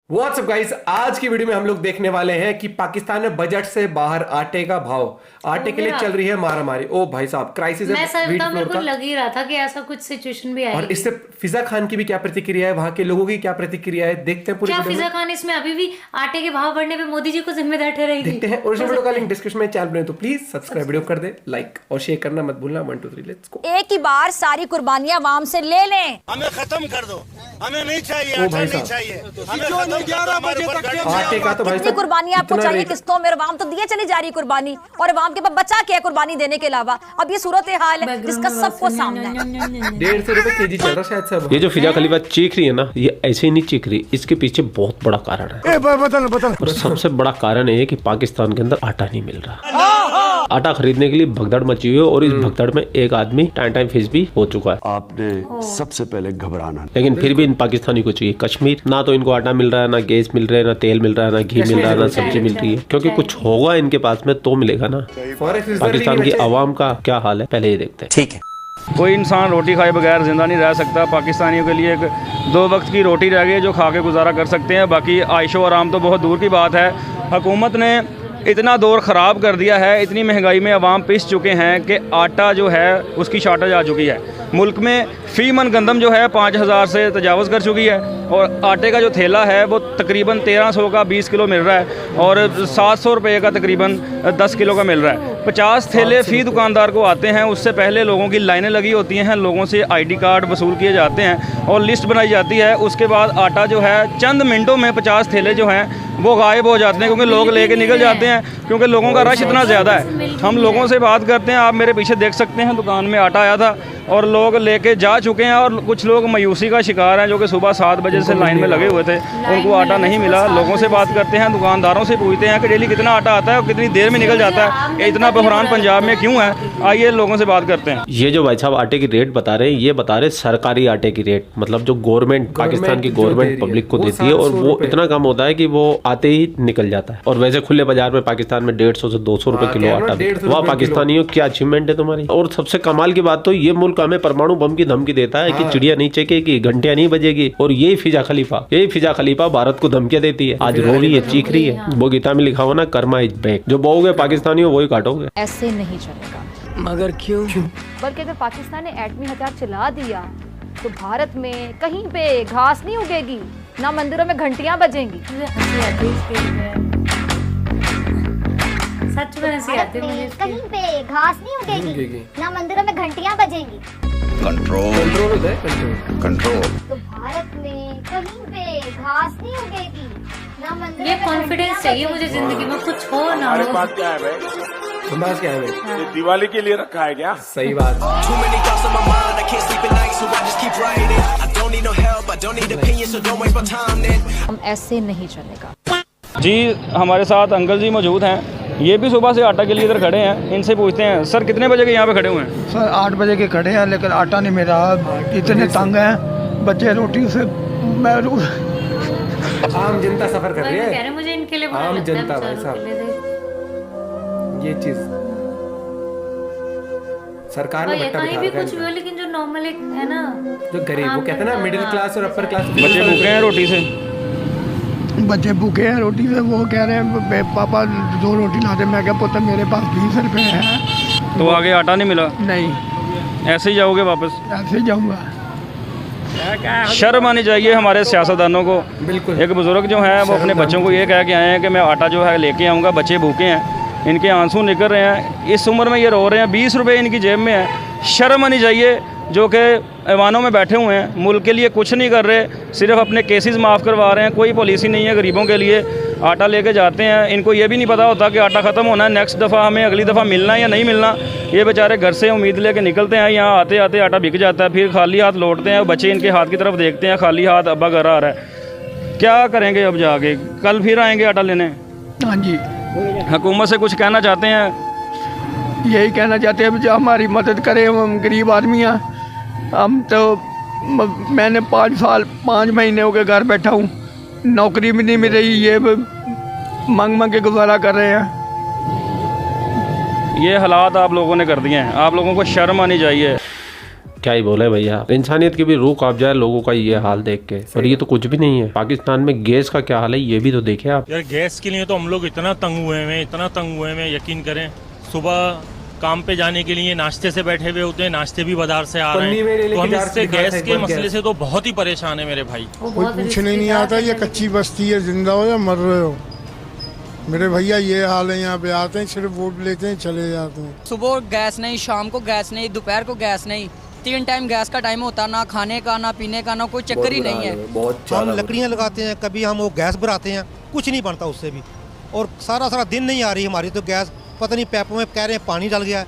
WhatsApp guys, आज की video में हम लोग देखने वाले हैं कि पाकिस्तान में बजट से बाहर आटे का भाव, आटे के लिए चल रही है मारामारी। ओ भाई साहब, क्राइसिस है व्हीट फ्लोर का। लग ही रहा था कि ऐसा कुछ सिचुएशन भी आएगी। और इससे फिजा खान की भी क्या प्रतिक्रिया है, वहां के लोगों की क्या प्रतिक्रिया है, देखते हैं पूरी क्या फिजा खान इसमें अभी भी आटे के भाव बढ़ने पे मोदी जी को जिम्मेदार ठहराएगी? देखते हैं। ओरिजिनल वीडियो का लिंक डिस्क्रिप्शन में चैनल में, तो प्लीज सब्सक्राइब वीडियो कर दे, लाइक और शेयर करना मत भूलना। 1 2 3 लेट्स गो। एक ही बार सारी कुर्बानियां आवाम से ले लें। हमें खत्म कर दो, हमें नहीं चाहिए, ओ भाई साहब, आटे का तो भाई कितनी कुर्बानियां आपको चाहिए किस्तों में? अवाम तो दिए चली जा रही कुर्बानी, और अवाम के पास बचा क्या है कुर्बानी देने के अलावा? अब ये सूरत हाल है जिसका सबको सामना है। 150 रुपए केजी चल रहा शायद सब। ये जो फिजा खलीफा चीख रही है ना, ये ऐसे ही नहीं चीख रही, इसके पीछे बहुत बड़ा कारण है। बता और सबसे बड़ा कारण है कि पाकिस्तान के अंदर आटा नहीं मिल रहा। आटा खरीदने के लिए भगदड़ मची हुई है, और इस भगदड़ में एक आदमी टाइम फेस भी हो चुका है। आपने सबसे पहले घबराना, लेकिन फिर भी इन पाकिस्तानी को चाहिए कश्मीर। ना तो इनको आटा मिल रहा है, ना गैस मिल रहा है, ना तेल मिल रहा है, ना घी मिल रहा है, ना सब्जी मिल रही है। क्योंकि कुछ होगा इनके पास में तो मिलेगा ना। पाकिस्तान की आवाम का क्या हाल है, पहले ये देखते हैं। ठीक है, कोई इंसान रोटी खाए बगैर ज़िंदा नहीं रह सकता। पाकिस्तानियों के लिए एक 2 वक्त की रोटी रह गई है जो खा के गुजारा कर सकते हैं। बाकी आयशो आराम तो बहुत दूर की बात है। हुकूमत ने इतना दौर ख़राब कर दिया है, इतनी महंगाई में अवाम पिस चुके हैं कि आटा जो है उसकी शॉर्टेज आ चुकी है। मुल्क में फ़ी मन गंदम जो है 5000 से तजावज़ कर चुकी है, और आटे का जो थैला है वो तकरीबन 1300 का 20 किलो मिल रहा है, और 700 रुपये का तकरीबन 10 किलो का मिल रहा है। 50 थैले फ़ी दुकानदार को आते हैं। उससे पहले लोगों की लाइनें लगी होती हैं, लोगों से ID कार्ड वसूल किए जाते हैं और लिस्ट बनाई जाती है। उसके बाद आटा जो है चंद मिनटों में 50 थैले जो हैं वो गायब हो जाते हैं, क्योंकि लोग लेके निकल जाते हैं, क्योंकि लोगों का रश इतना ज़्यादा है। हम लोगों से बात करते हैं, आप मेरे पीछे देख सकते हैं, दुकान में आटा आया था और लोग लेके जा चुके हैं, और कुछ लोग मायूसी का शिकार हैं जो कि सुबह 7 बजे से लाइन में लगे हुए थे, उनको आटा नहीं मिला। लोगों से बात करते हैं, दुकानदारों से पूछते हैं कि डेली कितना आटा आता है और कितनी देर में निकल जाता है, इतना बहरान पंजाब में क्यों है। आइए लोगों से बात करते हैं। ये जो भाई साहब आटे की रेट बता रहे हैं, ये बता रहे सरकारी आटे की रेट, मतलब जो गवर्नमेंट पाकिस्तान की गवर्नमेंट पब्लिक को देती है, और वो इतना कम होता है कि वो आते ही निकल जाता है। और वैसे खुले बाजार में पाकिस्तान में 150 से 200 रुपए किलो आटा। वाह पाकिस्तानियों, क्या अचीवमेंट है तुम्हारी। और सबसे कमाल की बात तो ये मुल्क हमें परमाणु बम की धमकी देता है कि चिड़िया नहीं चेकेगी, घंटियां नहीं बजेगी, और यही फिजा खलीफा भारत को धमकियां देती है। आज रो रही है, चीख रही है। वो गीता में लिखा हुआ ना, कर्मा इज बैक। जो बोओगे पाकिस्तानियों वही काटोगे। ऐसे नहीं चलेगा। मगर क्यों? बल्कि अगर पाकिस्तान ने एटमी हथियार चला दिया तो भारत में कहीं पे घास नहीं उगेगी, ना मंदिरों में घंटियां बजेंगी। सच में हंसी आती है मुझे। कहीं पे घास नहीं उगेगी, ना मंदिरों में घंटियां बजेंगी। कंट्रोल। तो भारत में कहीं पे घास नहीं उगेगी, ना मंदिरों ये में कॉन्फिडेंस चाहिए मुझे जिंदगी में, कुछ हो ना हो। बात क्या है भाई? तुम्हारा क्या है भाई? ये दिवाली के लिए रखा है क्या? सही बात। हम ऐसे नहीं चलेगा। जी, हमारे साथ अंकल जी मौजूद हैं। ये भी सुबह से आटा के लिए इधर खड़े हैं। इनसे पूछते हैं, सर कितने बजे के यहाँ पे खड़े हुए हैं? सर 8 बजे के खड़े हैं, लेकिन आटा नहीं मिल रहा। इतने तंग हैं, बच्चे रोटी से महरूम। आम जनता सफर कर रही कह है, रहे मुझे इनके लिए बुरा आम लगता है जनता भाई बेचारों साहब। के लिए। ये चीज सरकार ने भट्टा कहीं बिठा भी रखा है कुछ भी हो, लेकिन जो नॉर्मल एक है ना, जो गरीब, वो कहते हैं ना मिडिल क्लास और अपर क्लास। बच्चे भूखे हैं रोटी से। बच्चे भूखे हैं रोटी से। वो कह रहे हैं पापा 2 रोटी ला दे। मैं क्या पुत्र, मेरे पास 20 रुपए हैं। तो आगे आटा नहीं मिला? नहीं, ऐसे ही जाओगे वापस? ऐसे ही जाऊँगा। शर्म आनी चाहिए हमारे सियासतदानों को। बिल्कुल। एक बुजुर्ग जो हैं वो अपने बच्चों को ये कह के आए हैं कि मैं आटा जो है लेके आऊँगा, बच्चे भूखे हैं, इनके आंसू निकल रहे हैं, इस उम्र में ये रो रहे हैं, 20 रुपये इनकी जेब में है। शर्म आनी चाहिए जो कि ऐवानों में बैठे हुए हैं, मुल्क के लिए कुछ नहीं कर रहे, सिर्फ अपने केसेस माफ़ करवा रहे हैं। कोई पॉलिसी नहीं है गरीबों के लिए। आटा लेके जाते हैं, इनको ये भी नहीं पता होता कि आटा ख़त्म होना है, नेक्स्ट दफ़ा हमें अगली दफ़ा मिलना है या नहीं मिलना। ये बेचारे घर से उम्मीद लेके निकलते हैं, यहाँ आते आते आटा बिक जाता है, फिर खाली हाथ लौटते हैं। बच्चे इनके हाथ की तरफ देखते हैं, खाली हाथ, अब्बा घर आ रहा है। क्या करेंगे अब जाके? कल फिर आएंगे आटा लेने। हाँ जी, हुकूमत से कुछ कहना चाहते हैं? यही कहना चाहते हैं जो हमारी मदद करें। हम गरीब आदमी हैं। हम तो मैंने 5 महीने हो गए घर बैठा हूँ, नौकरी भी नहीं मिल रही। ये मांग के गुजारा कर रहे हैं। ये हालात आप लोगों ने कर दिए हैं, आप लोगों को शर्म आनी चाहिए। क्या ही बोले भैया, इंसानियत की भी रूह कांप जाए लोगों का ये हाल देख के। और ये तो कुछ भी नहीं है, पाकिस्तान में गैस का क्या हाल है ये भी तो देखे आप। यार गैस के लिए तो हम लोग इतना तंग हुए हैं, यकीन करें। सुबह काम पे जाने के लिए नाश्ते से बैठे हुए होते हैं, नाश्ते भी बाजार से आ रहे हैं, तो हम इससे गैस के मसले से तो बहुत ही परेशान है मेरे भाई। कोई पूछने नहीं आता ये कच्ची बस्ती है, जिंदा हो या मर रहे हो। मेरे भैया ये हाल है, यहाँ पे आते हैं सिर्फ वोट लेते हैं चले जाते हैं। सुबह गैस नहीं, शाम को गैस नहीं, दोपहर को गैस नहीं, 3 टाइम गैस का टाइम होता, ना खाने का ना पीने का, ना कोई चक्कर ही नहीं है। हम लकड़ियाँ लगाते हैं, कभी हम वो गैस भराते हैं, कुछ नहीं बनता उससे भी, और सारा दिन नहीं आ रही हमारी तो गैस, पता नहीं पैपों में कह रहे हैं पानी डल गया है।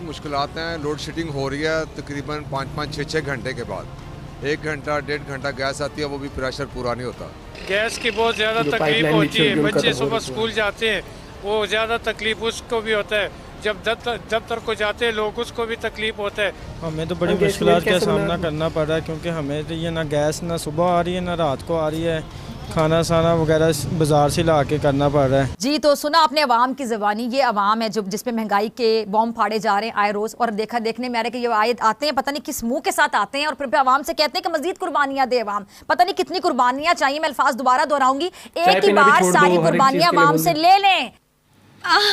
मुश्किलात हैं, लोड शेडिंग हो रही है तकरीबन 5-5, 6-6 घंटे के बाद 1 घंटा 1.5 घंटा गैस आती है, वो भी प्रेशर पूरा नहीं होता। गैस की बहुत ज्यादा तकलीफ होती है, बच्चे सुबह स्कूल जाते हैं, वो ज्यादा तकलीफ उसको भी होता है, जब दफ्तर को जाते हैं लोग उसको भी तकलीफ होता है। हमें तो बड़ी मुश्किलात का सामना करना पड़ रहा है, क्योंकि हमें तो ये ना गैस ना सुबह आ रही है ना रात को आ रही है, खाना साना वगैरह बाजार से ला के करना पड़ रहा है। जी तो सुना आपने अवाम की ज़बानी, ये अवाम है जो जिसपे महंगाई के बॉम्ब फाड़े जा रहे हैं आए रोज़, और देखने में आ रहा है कि ये आयत आते हैं पता नहीं किस मुंह के साथ आते हैं, और फिर अवाम से कहते हैं कि मजीद कुर्बानियां दे अवाम, पता नहीं कितनी कुर्बानियां चाहिए। मैं अल्फाज दोबारा दोहराऊंगी, एक ही बार सारी कुर्बानियां अवाम से ले लें।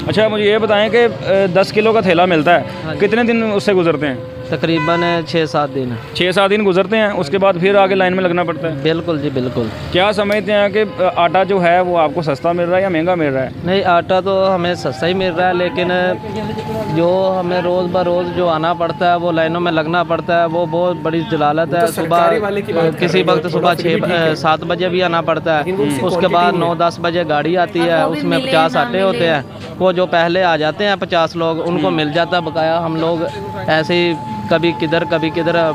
अच्छा मुझे ये बताएं कि 10 किलो का थैला मिलता है, कितने दिन उससे गुजरते हैं? तकरीबन 6-7 दिन। 6-7 दिन गुजरते हैं, उसके बाद फिर आगे लाइन में लगना पड़ता है। बिल्कुल जी बिल्कुल। क्या समझते हैं कि आटा जो है वो आपको सस्ता मिल रहा है या महंगा मिल रहा है? नहीं, आटा तो हमें सस्ता ही मिल रहा है, लेकिन जो हमें रोज़ ब रोज़ जो आना पड़ता है, वो लाइनों में लगना पड़ता है, वो बहुत बड़ी जलालत है। सुबह किसी वक्त सुबह 6-7 बजे भी आना पड़ता है, उसके बाद 9-10 बजे गाड़ी आती है, उसमें 50 आटे होते हैं, वो जो पहले आ जाते हैं 50 लोग, उनको मिल जाता है बकाया। हम लोग ऐसे ही कभी किधर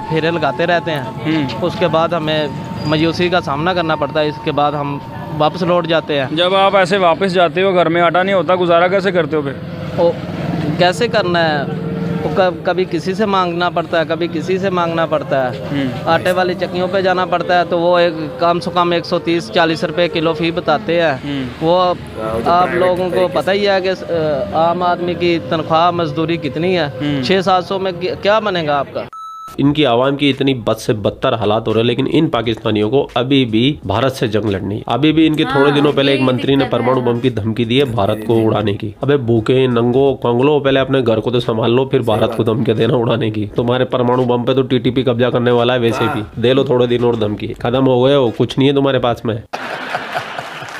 फेरे लगाते रहते हैं, उसके बाद हमें मायूसी का सामना करना पड़ता है, इसके बाद हम वापस लौट जाते हैं। जब आप ऐसे वापस जाते हो, घर में आटा नहीं होता, गुजारा कैसे करते हो फिर? कैसे करना है, तो कभी किसी से मांगना पड़ता है, कभी किसी से मांगना पड़ता है। आटे वाली चक्कियों पे जाना पड़ता है, तो वो एक कम से कम 130-40 रुपए किलो फी बताते हैं। वो आप लोगों को पता ही है कि आम आदमी की तनख्वाह मजदूरी कितनी है, 600-700 में क्या बनेगा आपका। इनकी आवाम की इतनी बद से बदतर हालात हो रहे हैं, लेकिन इन पाकिस्तानियों को अभी भी भारत से जंग लड़नी है। अभी भी इनके थोड़े दिनों पहले एक मंत्री ने परमाणु बम की धमकी दी है भारत को उड़ाने की। अबे भूखे नंगो कंगलो, पहले अपने घर को तो संभाल लो, फिर भारत को धमकी देना उड़ाने की। तुम्हारे परमाणु बम पे तो टीटीपी कब्जा करने वाला है, वैसे भी दे लो थोड़े दिन और धमकी, खत्म हो गए हो, कुछ नहीं है तुम्हारे पास में।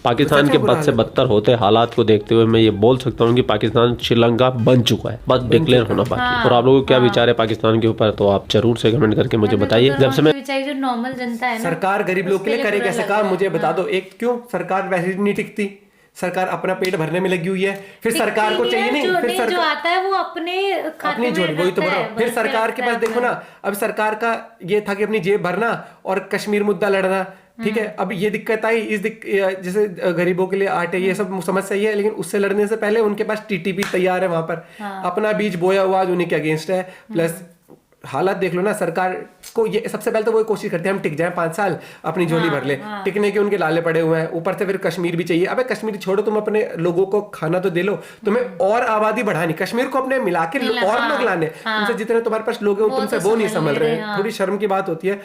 पाकिस्तान के बद से बदतर होते हालात को देखते हुए मैं ये बोल सकता हूँ कि पाकिस्तान श्रीलंका बन चुका है, बस डिक्लेयर होना बाकी। और आप लोगों को क्या विचार है पाकिस्तान के ऊपर, तो आप जरूर से कमेंट करके मुझे बताइए। जब से मैं जो नॉर्मल जनता है, सरकार गरीब लोग के लिए करे कैसे काम, मुझे बता दो। एक क्यों सरकार वैसे नहीं टिकती, सरकार अपना पेट भरने में लगी हुई है, फिर सरकार को चाहिए नहीं, फिर सरकार जो आता है वो अपनी जोड़ी, वही तो बोलो। फिर सरकार के पास देखो ना, अब सरकार का ये था कि अपनी जेब भरना और कश्मीर मुद्दा लड़ना, ठीक है। अब ये दिक्कत आई, जैसे गरीबों के लिए आटे ये सब समस्या ही है, लेकिन उससे लड़ने से पहले उनके पास टीटीपी तैयार है वहां पर, अपना बीज बोया हुआ आज उन्हीं के अगेंस्ट है। प्लस हालात देख लो ना, सरकार को ये सबसे पहले तो वो कोशिश करते हैं हम टिक जाएं 5 साल, अपनी झोली भर ले, टिकने के उनके लाले पड़े हुए हैं, ऊपर से फिर कश्मीर भी चाहिए। अबे कश्मीर छोड़ो, तुम अपने लोगों को खाना तो दे लो, तुम्हें और आबादी बढ़ानी, कश्मीर को अपने मिला के और लोग लाने, तुमसे जितने तुम्हारे पास लोग हैं तुमसे वो नहीं संभल रहे हैं। थोड़ी शर्म की बात होती है,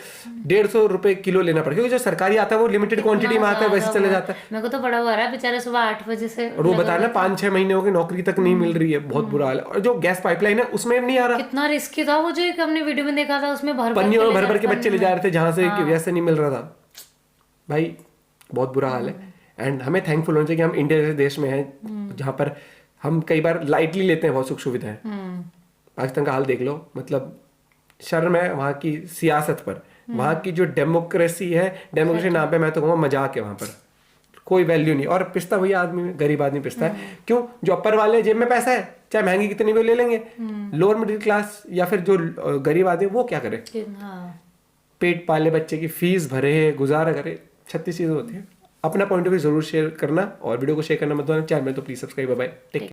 150 रुपए किलो लेना पड़ेगा, क्योंकि जो सरकारी आता है वो लिमिटेड क्वांटिटी में आता है, वैसे चले जाता है। मेरे को तो बड़ा हुआ रहा है बेचारा, सुबह 8 बजे से, और वो बता रहे 5-6 महीने हो गए नौकरी तक नहीं मिल रही है, बहुत बुरा हाल है। और जो गैस पाइपलाइन है उसमें नहीं आ रहा, कितना रिस्की था वो, जो एक हमने वीडियो में देखा था, उसमें पन्नियों में भर के बच्चे ले जा रहे थे जहां से वैसे नहीं मिल रहा था। भाई बहुत बुरा हाल है। एंड हमें थैंकफुल होना चाहिए कि हम इंडिया जैसे देश में हैं जहां पर हम कई बार लाइटली लेते हैं बहुत सुख सुविधाएं। पाकिस्तान का हाल देख लो, मतलब शर्म है वहां की सियासत पर, वहां की जो डेमोक्रेसी है, डेमोक्रेसी नाम पे मैं तो कहूँगा मजाक है, वहां पर कोई वैल्यू नहीं। और पिसता वही आदमी, गरीब आदमी पिसता है। क्यों? जो अपर वाले जेब में पैसा है, चाहे महंगी कितनी भी ले लेंगे, लोअर मिडिल क्लास या फिर जो गरीब आदमी वो क्या करे, पेट पाले बच्चे की फीस भरे, गुजारा करे, 36 चीजें होती है। अपना पॉइंट ऑफ व्यू जरूर शेयर करना, और वीडियो को शेयर करना मत भूलना। चैनल में तो please subscribe. Bye bye, take care.